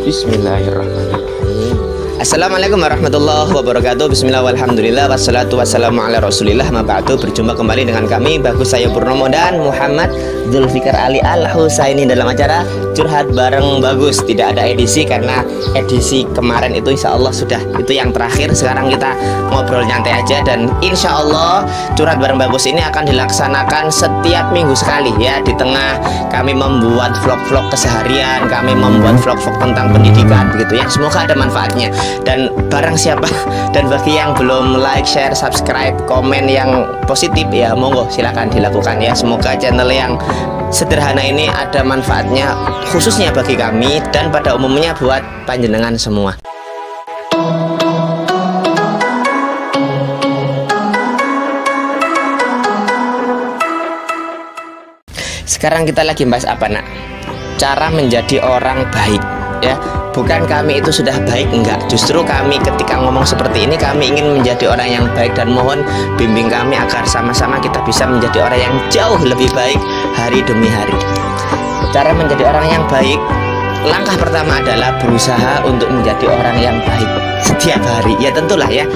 Bismillahirrahmanirrahim. Assalamualaikum warahmatullahi wabarakatuh. Bismillah walhamdulillah wassalatu wassalamu ala rasulillah ma ba'du. Berjumpa kembali dengan kami Bagus Saya Purnomo dan Muhammad Zulfikar Ali Al-Husaini dalam acara Curhat Bareng Bagus. Tidak ada edisi karena edisi kemarin itu insya Allah sudah itu yang terakhir. Sekarang kita ngobrol nyantai aja dan insya Allah Curhat Bareng Bagus ini akan dilaksanakan setiap minggu sekali ya. Di tengah kami membuat vlog-vlog keseharian, kami membuat vlog-vlog tentang pendidikan begitu ya. Semoga ada manfaatnya. Dan barang siapa dan bagi yang belum like, share, subscribe, komen yang positif ya monggo silakan dilakukan ya. Semoga channel yang sederhana ini ada manfaatnya khususnya bagi kami dan pada umumnya buat panjenengan semua. Sekarang kita lagi bahas apa nak? Cara menjadi orang baik ya. Bukan kami itu sudah baik, enggak. Justru kami ketika ngomong seperti ini kami ingin menjadi orang yang baik dan mohon bimbing kami agar sama-sama kita bisa menjadi orang yang jauh lebih baik hari demi hari. Cara menjadi orang yang baik, langkah pertama adalah berusaha untuk menjadi orang yang baik setiap hari. Ya tentulah ya,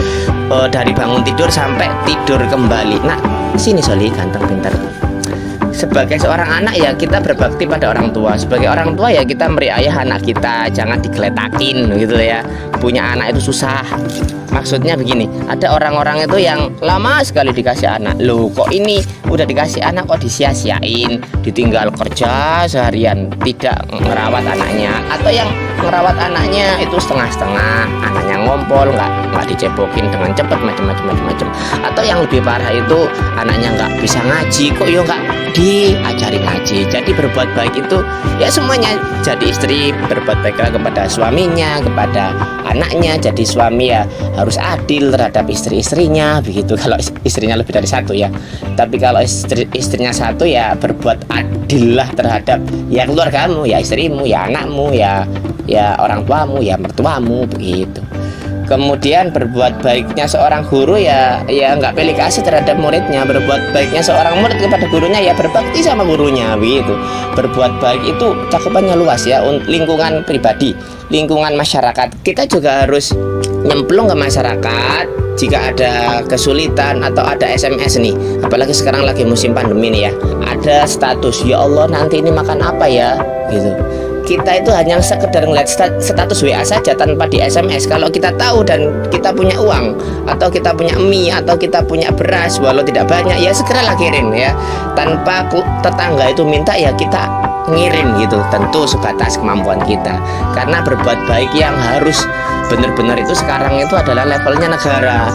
dari bangun tidur sampai tidur kembali. Nah, sini Soli ganteng pintar. Sebagai seorang anak ya kita berbakti pada orang tua. Sebagai orang tua ya kita meriayah anak kita, jangan digeletakin gitu ya. Punya anak itu susah. Maksudnya begini, ada orang-orang itu yang lama sekali dikasih anak. Loh kok ini udah dikasih anak kok disia-siain, ditinggal kerja seharian, tidak merawat anaknya. Atau yang merawat anaknya itu setengah-setengah, anaknya ngompol, nggak dicebokin dengan cepat macam-macam. Atau yang lebih parah itu anaknya nggak bisa ngaji, kok yo nggak diajari ngaji. Jadi berbuat baik itu ya semuanya. Jadi istri berbuat baiklah kepada suaminya, kepada anaknya. Jadi suami ya harus adil terhadap istri-istrinya begitu. Kalau istrinya lebih dari satu ya. Tapi kalau istrinya satu ya berbuat adil lah terhadap ya keluargamu, ya istrimu, ya anakmu, ya orang tuamu, ya mertuamu begitu. Kemudian berbuat baiknya seorang guru ya nggak pilih kasih terhadap muridnya. Berbuat baiknya seorang murid kepada gurunya ya berbakti sama gurunya begitu. Berbuat baik itu cakupannya luas ya. Lingkungan pribadi, lingkungan masyarakat, kita juga harus nyemplung ke masyarakat. Jika ada kesulitan atau ada SMS nih, apalagi sekarang lagi musim pandemi nih ya, ada status ya Allah nanti ini makan apa ya gitu. Kita itu hanya sekedar ngeliat status WA saja tanpa di SMS. Kalau kita tahu dan kita punya uang atau kita punya mie atau kita punya beras walau tidak banyak ya segeralah kirim ya. Tanpa tetangga itu minta ya kita ngirim gitu. Tentu sebatas kemampuan kita. Karena berbuat baik yang harus benar-benar itu sekarang itu adalah levelnya negara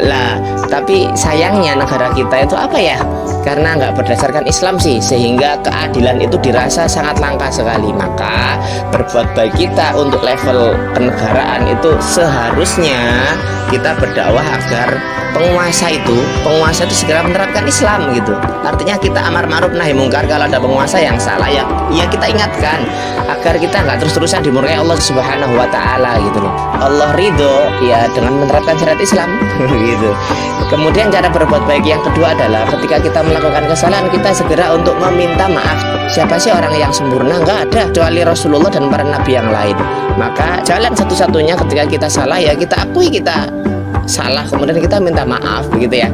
lah. Tapi sayangnya negara kita itu apa ya, karena nggak berdasarkan Islam sih, sehingga keadilan itu dirasa sangat langka sekali. Maka berbuat baik kita untuk level kenegaraan itu seharusnya kita berdakwah agar penguasa itu segera menerapkan Islam gitu. Artinya kita amar ma'ruf nahi mungkar. Kalau ada penguasa yang salah ya kita ingatkan agar kita nggak terus-terusan dimurkai Allah Subhanahu wa taala gitu loh. Allah ridho ya dengan menerapkan syariat Islam gitu. Kemudian cara berbuat baik yang kedua adalah ketika kita melakukan kesalahan kita segera untuk meminta maaf. Siapa sih orang yang sempurna? Nggak ada kecuali Rasulullah dan para nabi yang lain. Maka jalan satu-satunya ketika kita salah ya kita akui kita salah, kemudian kita minta maaf begitu ya.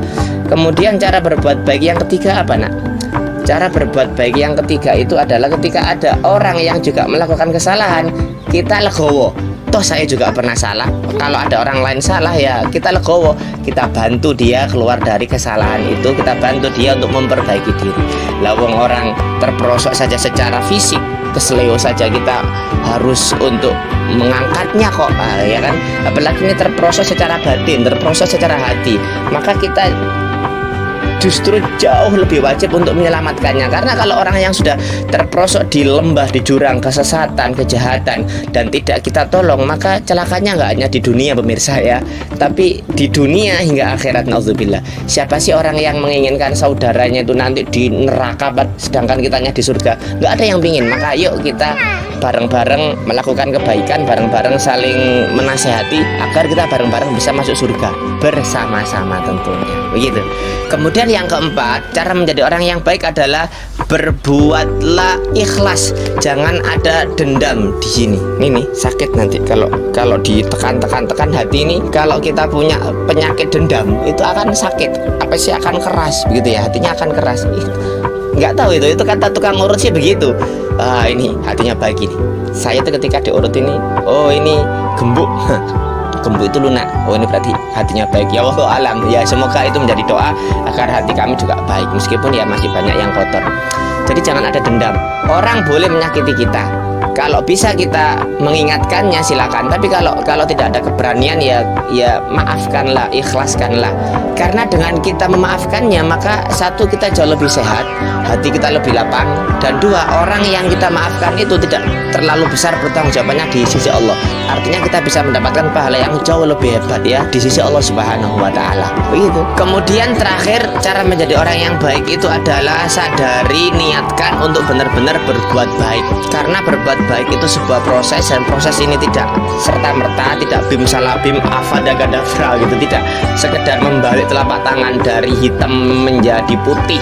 Kemudian cara berbuat baik yang ketiga apa nak? Cara berbuat baik yang ketiga itu adalah ketika ada orang yang juga melakukan kesalahan kita legowo. Toh saya juga pernah salah. Kalau ada orang lain salah ya kita legowo, kita bantu dia keluar dari kesalahan itu, kita bantu dia untuk memperbaiki diri. Lawang orang terperosok saja secara fisik, kesleo saja kita harus untuk mengangkatnya kok ya kan, apalagi ini terproses secara batin, terproses secara hati. Maka kita justru jauh lebih wajib untuk menyelamatkannya. Karena kalau orang yang sudah terperosok di lembah, di jurang kesesatan, kejahatan dan tidak kita tolong, maka celakanya nggak hanya di dunia pemirsa ya, tapi di dunia hingga akhirat. Nauzubillah. Siapa sih orang yang menginginkan saudaranya itu nanti di neraka sedangkan kitanya di surga? Nggak ada yang pingin. Maka yuk kita bareng-bareng melakukan kebaikan, bareng-bareng saling menasehati agar kita bareng-bareng bisa masuk surga bersama-sama tentunya. Begitu. Kemudian yang keempat, cara menjadi orang yang baik adalah berbuatlah ikhlas. Jangan ada dendam di sini. Ini sakit nanti kalau ditekan hati ini. Kalau kita punya penyakit dendam itu akan sakit. Apa sih, akan keras begitu ya, hatinya akan keras. Nggak tahu itu kata tukang urut sih begitu. Ini hatinya baik ini. Saya tuh ketika diurut ini, oh ini gembuk. Gembuk itu lunak. Oh ini berarti hatinya baik. Ya wallahu alam. Ya semoga itu menjadi doa agar hati kami juga baik meskipun ya masih banyak yang kotor. Jadi jangan ada dendam. Orang boleh menyakiti kita. Kalau bisa kita mengingatkannya silakan. Tapi kalau tidak ada keberanian ya maafkanlah, ikhlaskanlah. Karena dengan kita memaafkannya maka satu, kita jauh lebih sehat, hati kita lebih lapang, dan dua, orang yang kita maafkan itu tidak terlalu besar pertanggungjawabannya di sisi Allah. Artinya kita bisa mendapatkan pahala yang jauh lebih hebat ya di sisi Allah Subhanahu wa taala. Begitu. Kemudian terakhir, cara menjadi orang yang baik itu adalah sadari, niatkan untuk benar-benar berbuat baik. Karena berbuat baik itu sebuah proses, dan proses ini tidak serta-merta, tidak bim salah bim afada gadafra gitu, tidak sekedar membalik telapak tangan dari hitam menjadi putih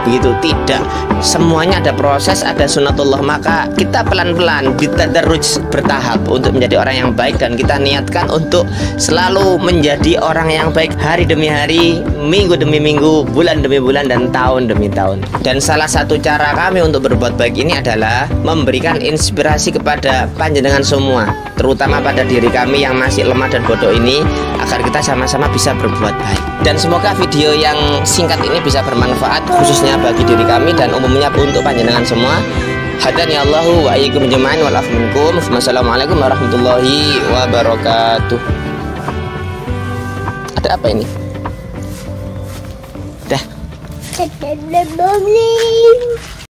begitu, tidak. Semuanya ada proses, ada sunatullah. Maka kita pelan-pelan bitadarruj, bertahap untuk menjadi orang yang baik, dan kita niatkan untuk selalu menjadi orang yang baik hari demi hari, minggu demi minggu, bulan demi bulan, dan tahun demi tahun. Dan salah satu cara kami untuk berbuat baik ini adalah memberikan inspirasi kepada panjenengan semua, terutama pada diri kami yang masih lemah dan bodoh ini, agar kita sama-sama bisa berbuat baik. Dan semoga video yang singkat ini bisa bermanfaat khususnya bagi diri kami dan umumnya untuk panjenengan semua. Hadani Allahu wa iyyakum jama'an wal afu minkum. Wassalamualaikum warahmatullahi wabarakatuh. Ada apa ini? Dah.